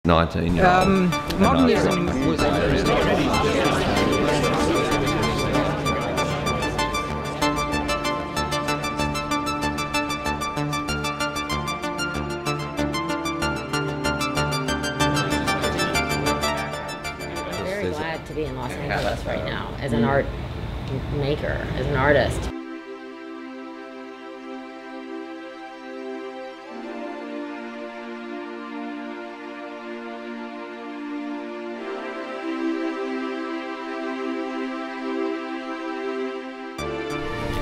19-year-old. Modernism was very glad to be in Los Angeles right now as an art maker, as an artist.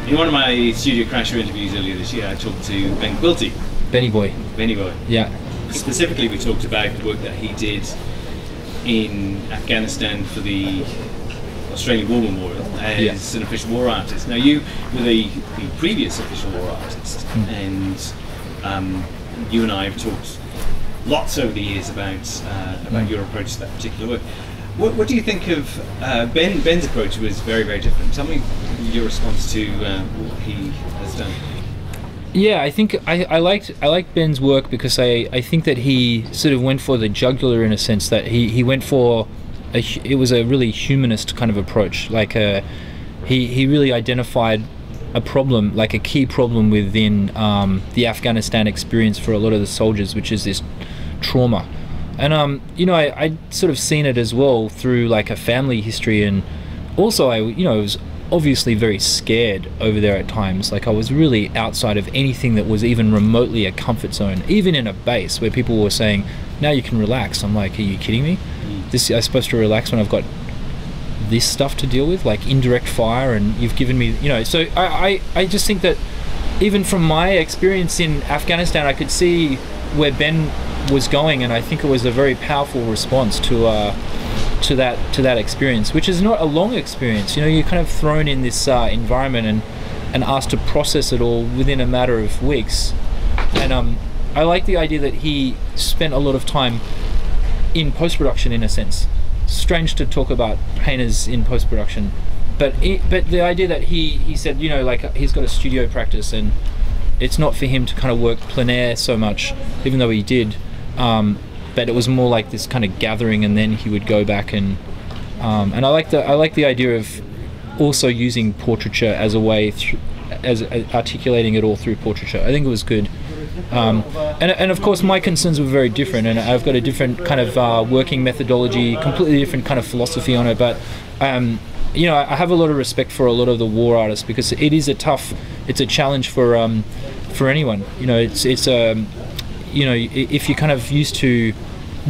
In one of my Studio Crasher interviews earlier this year, I talked to Ben Quilty. Benny Boy. Benny Boy. Yeah. Specifically, we talked about the work that he did in Afghanistan for the Australian War Memorial as an official war artist. Now, you were the previous official war artist, and you and I have talked lots over the years about your approach to that particular work. What do you think of Ben's approach? Was very, very different. Tell me your response to what he has done. Yeah, I think I liked Ben's work because I think that he sort of went for the jugular in a sense, that he went for it was a really humanist kind of approach. Like he really identified a problem, like a key problem within the Afghanistan experience for a lot of the soldiers, which is this trauma. And you know, I sort of seen it as well through like a family history, and also I was obviously very scared over there at times. Like I was really outside of anything that was even remotely a comfort zone, even in a base where people were saying, now you can relax. I'm like, are you kidding me? I'm supposed to relax when I've got this stuff to deal with, like indirect fire, and you've given me, so I just think that even from my experience in Afghanistan, I could see where Ben was going, and I think it was a very powerful response to that experience, which is not a long experience. You're kind of thrown in this environment and asked to process it all within a matter of weeks. And I like the idea that he spent a lot of time in post-production, in a sense. Strange to talk about painters in post-production, but the idea that he said, like he's got a studio practice, and it's not for him to kind of work plein air so much, even though he did. But it was more like this kind of gathering, and then he would go back and I like the idea of also using portraiture as a way as articulating it all through portraiture. I think it was good. And of course my concerns were very different, and I've got a different kind of working methodology, completely different kind of philosophy on it, but I have a lot of respect for a lot of the war artists, because it is it's a challenge for anyone. If you're kind of used to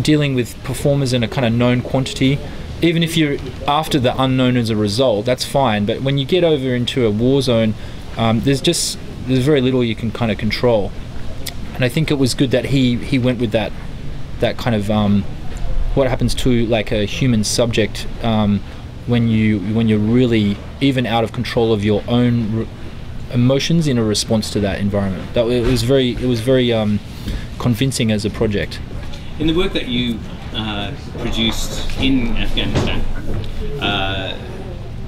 dealing with performers in a kind of known quantity, even if you're after the unknown as a result, that's fine. But when you get over into a war zone, there's very little you can kind of control. And I think it was good that he went with that kind of what happens to like a human subject when you're really even out of control of your own emotions in a response to that environment. It was very convincing as a project. In the work that you produced in Afghanistan,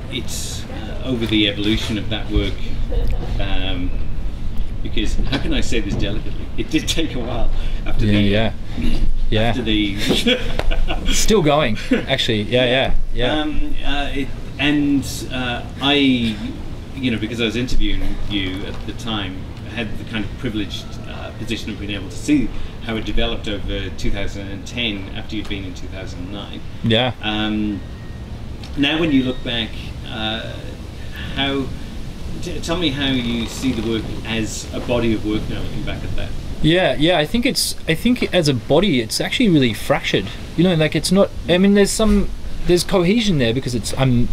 it's over the evolution of that work, because how can I say this delicately? It did take a while after after the still going, actually. I, because I was interviewing you at the time, I had the kind of privileged position of being able to see how it developed over 2010 after you'd been in 2009. Yeah. Now when you look back, tell me how you see the work as a body of work now, looking back at that. Yeah. I think as a body, it's actually really fractured. Like it's not. I mean, there's cohesion there because I'm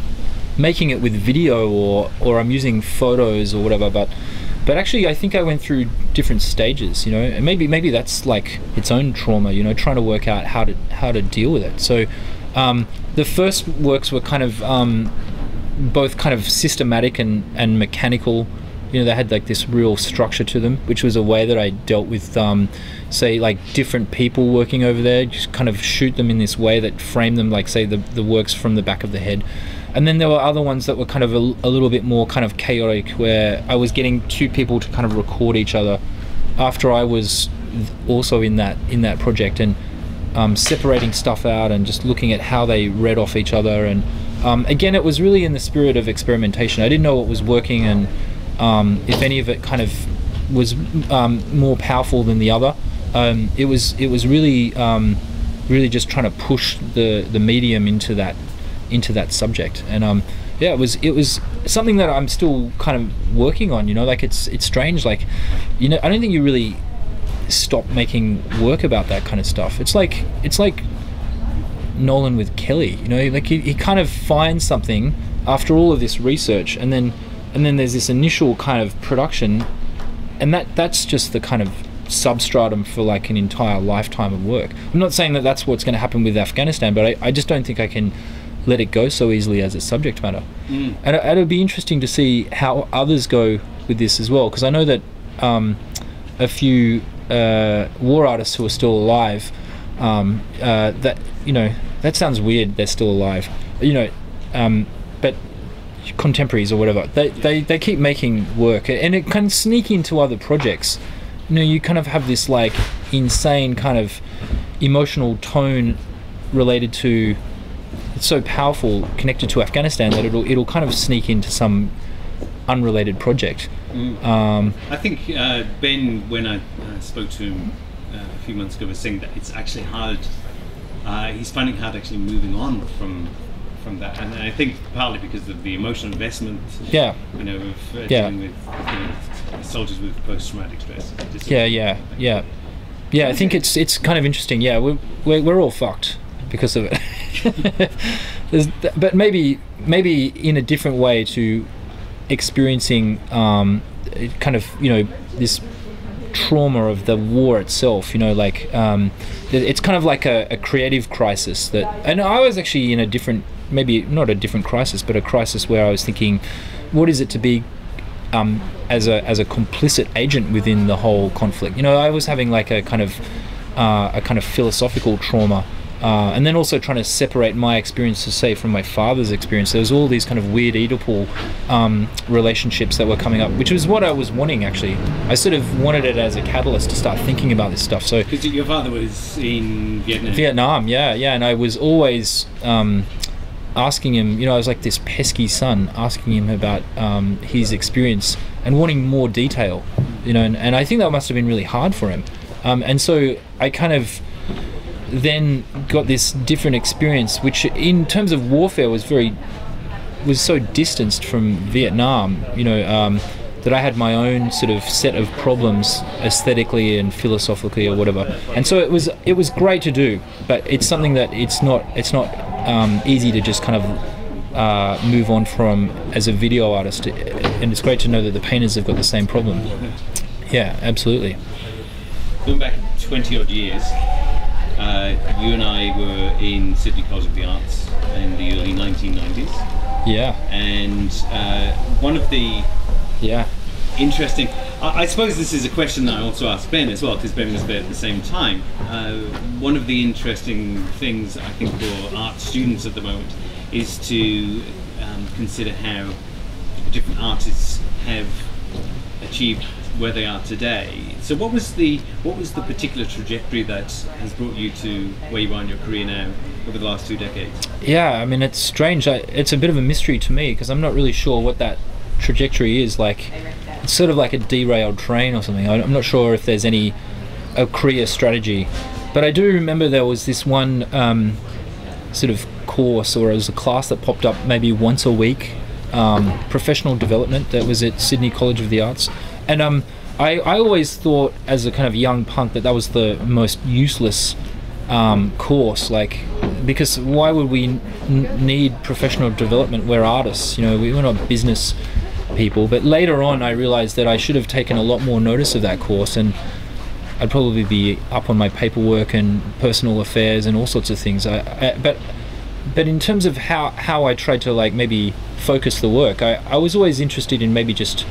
making it with video or I'm using photos or whatever, but actually I think I went through different stages, and maybe that's like its own trauma, trying to work out how to deal with it. So the first works were kind of both kind of systematic and mechanical. They had like this real structure to them, which was a way that I dealt with say like different people working over there, just kind of shoot them in this way that frame them like, say, the works from the back of the head. And then there were other ones that were kind of a little bit more kind of chaotic, where I was getting two people to kind of record each other after I was also in that project. And separating stuff out and just looking at how they read off each other. And again, it was really in the spirit of experimentation. I didn't know what was working, and if any of it kind of was more powerful than the other. It was really really just trying to push the medium into that subject. And yeah, it was something that I'm still kind of working on. You know, like it's strange. Like, you know, I don't think you really stop making work about that kind of stuff. It's like Nolan with Kelly. You know, like he kind of finds something after all of this research, and then there's this initial kind of production, and that's just the kind of substratum for like an entire lifetime of work. I'm not saying that that's what's going to happen with Afghanistan, but I just don't think I can let it go so easily as a subject matter. And it'll be interesting to see how others go with this as well, because I know that a few war artists who are still alive, that, you know, that sounds weird, they're still alive, you know, but contemporaries or whatever, they keep making work, and it can sneak into other projects. You know, you kind of have this like insane kind of emotional tone related to, it's so powerful, connected to Afghanistan, that it'll kind of sneak into some unrelated project. I think Ben, when I spoke to him a few months ago, was saying that it's actually hard. He's finding hard actually moving on from that, and I think partly because of the emotional investment. Yeah. You know, of dealing with, you know, soldiers with post-traumatic stress. Yeah. I think it's kind of interesting. Yeah, we're all fucked because of it. But maybe in a different way to experiencing kind of, you know, this trauma of the war itself. You know, like it's kind of like a creative crisis that, and I was actually in a different, maybe not a different crisis, but a crisis where I was thinking, what is it to be as a complicit agent within the whole conflict? You know, I was having like a kind of philosophical trauma, and then also trying to separate my experiences, say, from my father's experience. There was all these kind of weird Oedipal relationships that were coming up, which was what I was wanting, actually. I sort of wanted it as a catalyst to start thinking about this stuff. So, because your father was in Vietnam. Vietnam, yeah, and I was always asking him, you know, I was like this pesky son, asking him about his experience and wanting more detail, you know, and I think that must have been really hard for him. And so I kind of then got this different experience, which in terms of warfare was so distanced from Vietnam, you know, that I had my own sort of set of problems aesthetically and philosophically or whatever. And so it was great to do, but it's something that it's not easy to just kind of move on from as a video artist. And it's great to know that the painters have got the same problem. Yeah, absolutely. Going back 20 odd years, you and I were in Sydney College of the Arts in the early 1990s. Yeah. And one of the interesting, I suppose this is a question that I also asked Ben as well, because Ben was there at the same time. One of the interesting things I think for art students at the moment is to consider how different artists have achieved where they are today. So what was the particular trajectory that has brought you to where you are in your career now over the last 2 decades? Yeah, I mean, it's strange. It's a bit of a mystery to me, because I'm not really sure what that trajectory is. Like, it's sort of like a derailed train or something. I'm not sure if there's a career strategy, but I do remember there was this one sort of course, or it was a class that popped up maybe once a week, professional development, that was at Sydney College of the Arts. And I always thought as a kind of young punk that was the most useless course, like, because why would we need professional development? We're artists, you know, we're not business people. But later on I realized that I should have taken a lot more notice of that course, and I'd probably be up on my paperwork and personal affairs and all sorts of things. But in terms of how I tried to, like, maybe focus the work, I was always interested in maybe just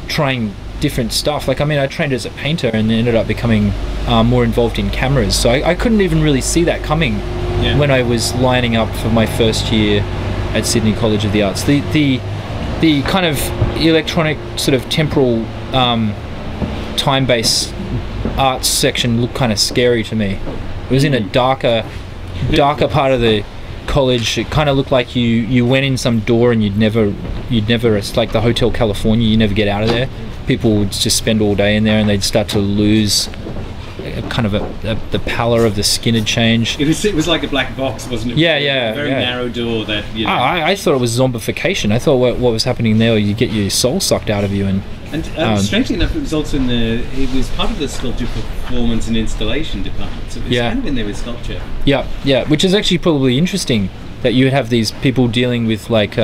trying different stuff. Like, I mean, I trained as a painter and ended up becoming more involved in cameras, so I couldn't even really see that coming when I was lining up for my first year at Sydney College of the Arts. The kind of electronic sort of temporal time-based arts section looked kind of scary to me. It was in a darker part of the college. It kind of looked like you went in some door and you'd never. It's like the Hotel California. You never get out of there. People would just spend all day in there, and they'd start to lose kind of the pallor of the skin had changed. It was like a black box, wasn't it? Yeah, a very narrow door that, you know. I thought it was zombification. I thought what was happening there, you get your soul sucked out of you. And strangely enough, it was also it was part of the sculpture performance and installation department. So it was kind of in there with sculpture. Yeah, which is actually probably interesting that you would have these people dealing with like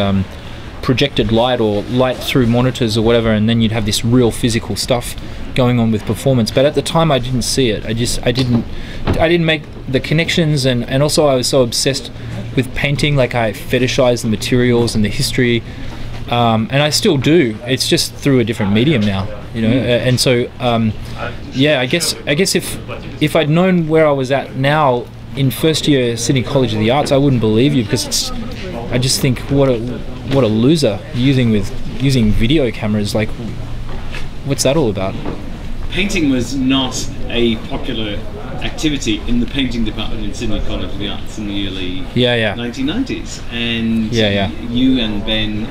projected light or light through monitors or whatever, and then you'd have this real physical stuff going on with performance. But at the time I didn't see it. I didn't make the connections, and also I was so obsessed with painting, like I fetishized the materials and the history, and I still do. It's just through a different medium now, you know. And so I guess if I'd known where I was at now in first year Sydney College of the Arts, I wouldn't believe you, because I just think what a loser using video cameras. Like, what's that all about? Painting was not a popular activity in the painting department in Sydney College of the Arts in the early 1990s, and you and Ben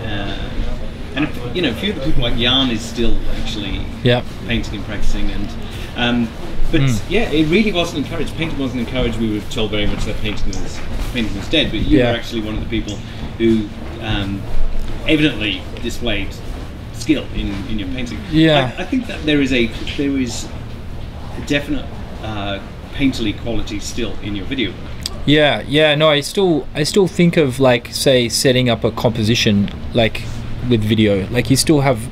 and a few of the people like Jan is still actually painting and practicing, and it really wasn't encouraged. Painting wasn't encouraged. We were told very much that painting was dead, but you were actually one of the people who evidently displayed skill in your painting. I think that there is a definite painterly quality still in your video. No, I still think of, like, say, setting up a composition like with video, like you still have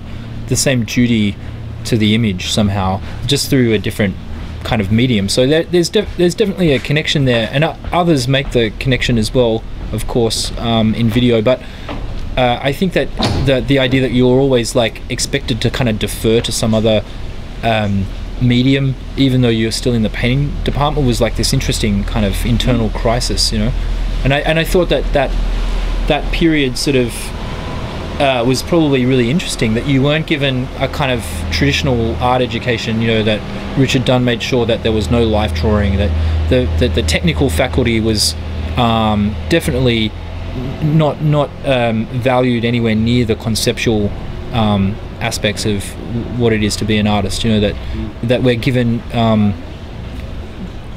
the same duty to the image somehow, just through a different kind of medium. So there's definitely a connection there, and others make the connection as well, of course, in video. But I think that the idea that you're always like expected to kind of defer to some other medium, even though you're still in the painting department, was like this interesting kind of internal crisis, you know. And I thought that period sort of was probably really interesting, that you weren't given a kind of traditional art education, you know, that Richard Dunn made sure that there was no life drawing, that the technical faculty was definitely not valued anywhere near the conceptual aspects of what it is to be an artist, you know, that we're given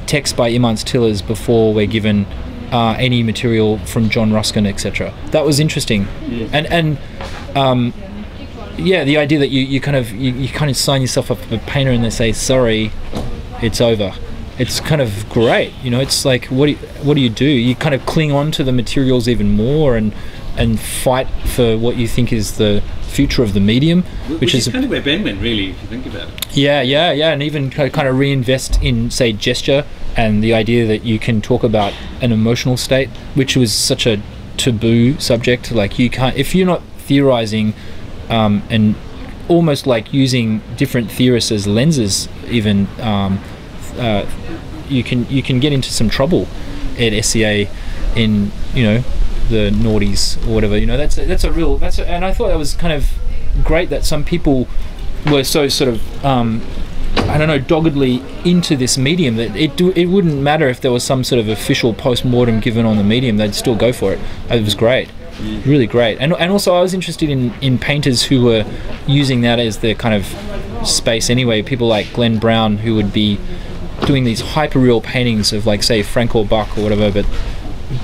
text by Imants Tillers before we're given any material from John Ruskin, etc. That was interesting. And the idea that you kind of sign yourself up as a painter and they say, sorry, it's over. It's kind of great, you know. It's like, what do you do? You kind of cling on to the materials even more and fight for what you think is the future of the medium, which is kind of where Ben went, really, if you think about it. And even kind of reinvest in, say, gesture, and the idea that you can talk about an emotional state, which was such a taboo subject. Like, you can't, if you're not theorizing and almost like using different theorists as lenses, even you can get into some trouble at SCA in, you know, the noughties or whatever, you know. And I thought that was kind of great that some people were so sort of doggedly into this medium, that it wouldn't matter if there was some sort of official post-mortem given on the medium, they'd still go for it. It was great, really great. And also I was interested in painters who were using that as their kind of space anyway. People like Glenn Brown, who would be doing these hyper-real paintings of, like, say, Frank or Buck or whatever, but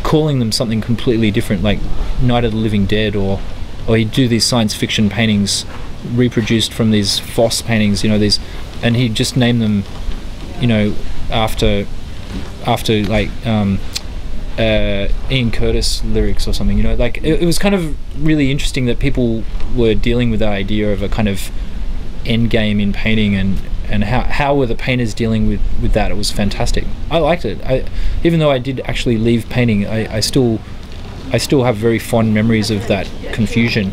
calling them something completely different, like Night of the Living Dead, or he'd do these science fiction paintings reproduced from these Foss paintings, you know, these, and he'd just name them, you know, after like Ian Curtis lyrics or something, you know. Like, it was kind of really interesting that people were dealing with the idea of a kind of end game in painting, and how were the painters dealing with that. It was fantastic. I liked it. Even though I did actually leave painting, I still have very fond memories of that confusion.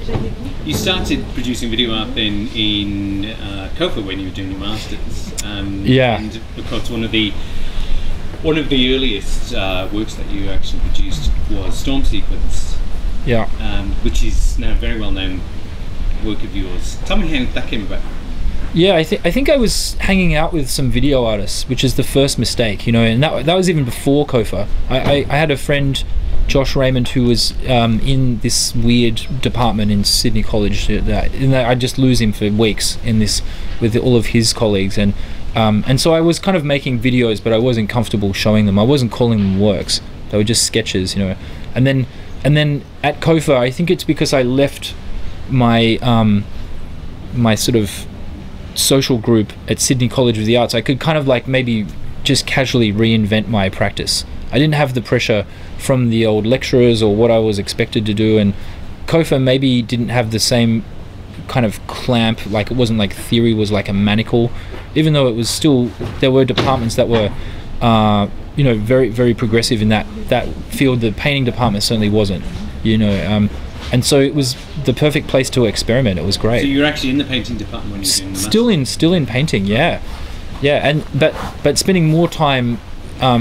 You started producing video art then in Cofa when you were doing your masters. And of course one of the earliest works that you actually produced was Storm Sequence. Which is now a very well known work of yours. Tell me how that came about. Yeah, I think I was hanging out with some video artists, which is the first mistake, you know, and that was even before COFA. I had a friend, Josh Raymond, who was in this weird department in Sydney College. I just lose him for weeks in this with all of his colleagues, and so I was kind of making videos, but I wasn't comfortable showing them. I wasn't calling them works; they were just sketches, you know. And then at COFA, I think it's because I left my my sort of social group at Sydney College of the Arts. I could kind of like maybe just casually reinvent my practice. I didn't have the pressure from the old lecturers or what I was expected to do, and COFA maybe didn't have the same kind of clamp, like it wasn't like theory was like a manacle, even though it was still, there were departments that were you know, very, very progressive in that field. The painting department certainly wasn't, you know, and so it was the perfect place to experiment. It was great. So you're actually in the painting department when you're doing the still in painting, yeah, and but spending more time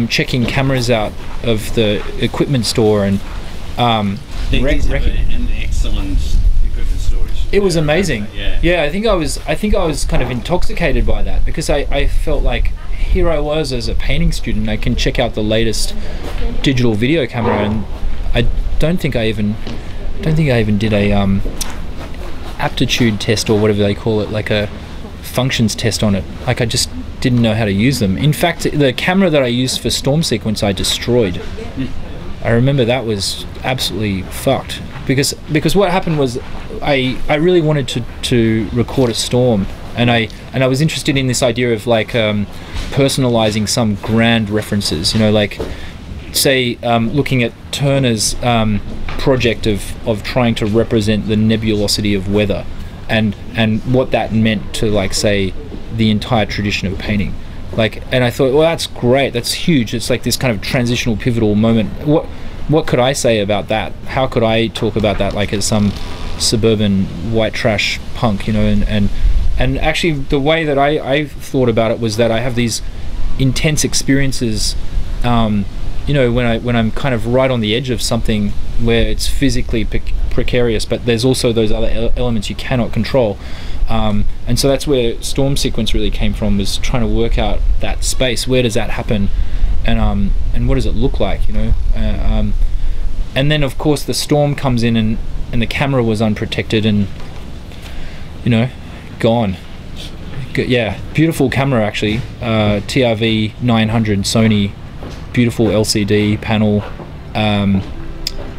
checking cameras out of the equipment store and these have an excellent equipment storage. It was amazing. Yeah. I think I was kind of intoxicated by that, because I felt like here I was as a painting student. I can check out the latest digital video camera, and I don't think I even did a aptitude test or whatever they call it, like a functions test on it. Like I just didn't know how to use them. In fact, the camera that I used for storm sequence I destroyed. I remember that was absolutely fucked, because what happened was I really wanted to record a storm, and I was interested in this idea of like personalizing some grand references, you know, like say looking at Turner's project of trying to represent the nebulosity of weather and what that meant to, like, say, the entire tradition of painting. Like, and I thought, well, that's great, that's huge, it's like this kind of transitional pivotal moment. What could I say about that? How could I talk about that like as some suburban white trash punk, you know? And actually the way that I thought about it was that I have these intense experiences, you know, when I'm kind of right on the edge of something where it's physically precarious, but there's also those other elements you cannot control. And so that's where storm sequence really came from, was trying to work out that space. Where does that happen, and what does it look like, you know? And then of course the storm comes in, and the camera was unprotected, and you know, gone. Yeah, beautiful camera actually, TRV 900 Sony, beautiful LCD panel.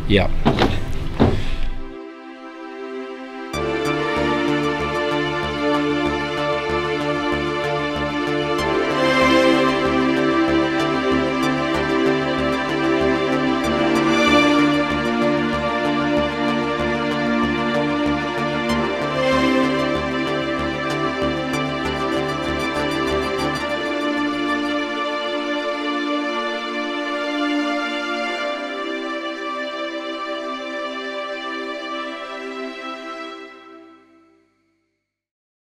Yeah.